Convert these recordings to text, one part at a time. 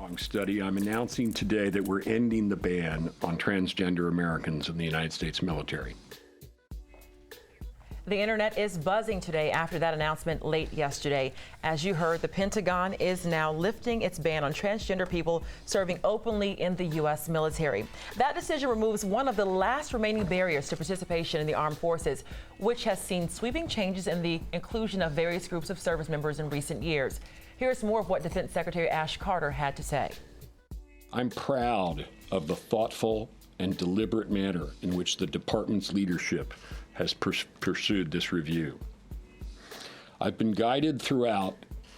year-long study, I'm announcing today that we're ending the ban on transgender Americans in the United States military. The internet is buzzing today after that announcement late yesterday. As you heard, the Pentagon is now lifting its ban on transgender people serving openly in the U.S. military. That decision removes one of the last remaining barriers to participation in the armed forces, which has seen sweeping changes in the inclusion of various groups of service members in recent years. Here's more of what Defense Secretary Ash Carter had to say. I'm proud of the thoughtful and deliberate manner in which the department's leadership has pursued this review. I've been guided throughout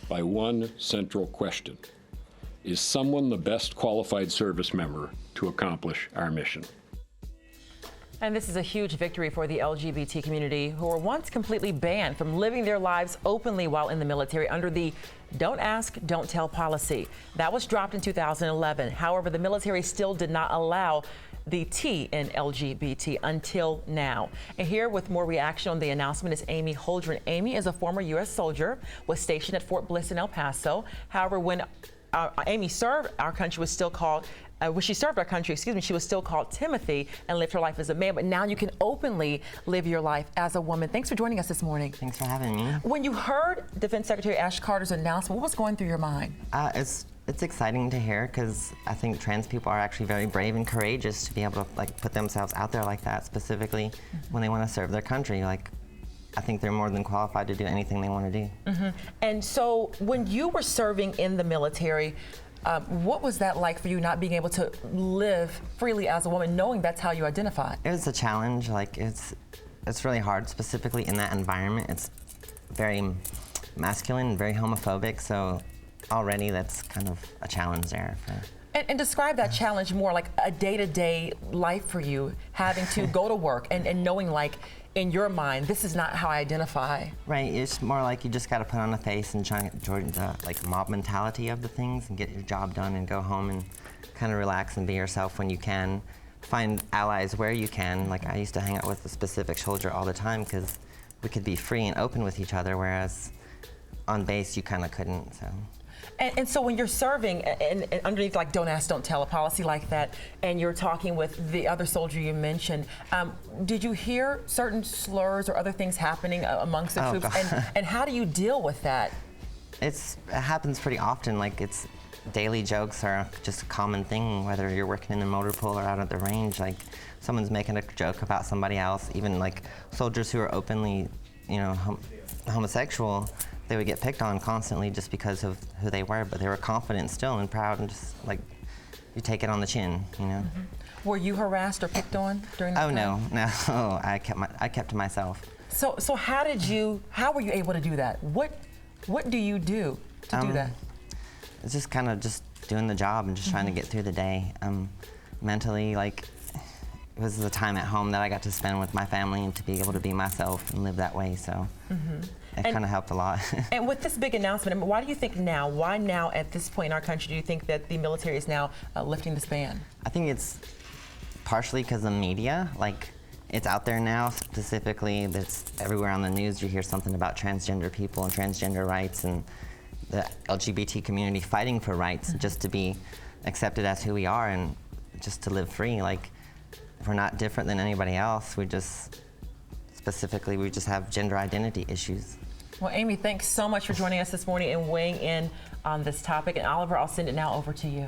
by one central question: is someone the best qualified service member to accomplish our mission? And this is a huge victory for the LGBT community, who were once completely banned from living their lives openly while in the military under the Don't Ask, Don't Tell policy. That was dropped in 2011. However, the military still did not allow the T in LGBT until now. And here with more reaction on the announcement is Amy Holdren. Amy is a former U.S. soldier, was stationed at Fort Bliss in El Paso. However, when Amy served our country, was still called when she served our country, she was still called Timothy and lived her life as a man. But now you can openly live your life as a woman. Thanks for joining us this morning. Thanks for having me. When you heard Defense Secretary Ash Carter's announcement, what was going through your mind? It's exciting to hear, because I think trans people are actually very brave and courageous to be able to put themselves out there like that, specifically when they want to serve their country. I think they're more than qualified to do anything they want to do. And so when you were serving in the military, what was that like for you, not being able to live freely as a woman, knowing that's how you identify? It was a challenge. It's really hard, specifically in that environment. It's very masculine and very homophobic, so already that's kind of a challenge there. And describe that challenge more, like a day-to-day life for you, having to go to work and knowing, in your mind, this is not how I identify. Right, it's more like you just got to put on a face and try to join the mob mentality of the things and get your job done and go home and kind of relax and be yourself when you can. Find allies where you can. I used to hang out with a specific soldier all the time because we could be free and open with each other, whereas on base you kind of couldn't. So. And so when you're serving and underneath Don't Ask, Don't Tell, a policy like that, and you're talking with the other soldier you mentioned, did you hear certain slurs or other things happening amongst the troops? And how do you deal with that? It happens pretty often. It's daily jokes are just a common thing, whether you're working in the motor pool or out at the range. Someone's making a joke about somebody else. Even soldiers who are openly, homosexual, they would get picked on constantly just because of who they were, but they were confident still and proud, and just you take it on the chin, Were you harassed or picked on during that time? Oh no, I kept to myself. So how were you able to do that? What do you do to do that? It's just kind of just doing the job and just trying to get through the day. Mentally, it was the time at home that I got to spend with my family and to be able to be myself and live that way, so. It kind of helped a lot. And with this big announcement, why do you think now? Why now at this point in our country do you think that the military is now lifting this ban? I think it's partially because of media. It's out there now, specifically, that's everywhere on the news. You hear something about transgender people and transgender rights and the LGBT community fighting for rights, just to be accepted as who we are and just to live free. We're not different than anybody else. We just have gender identity issues. Well, Amy, thanks so much for joining us this morning and weighing in on this topic. And Oliver, I'll send it now over to you.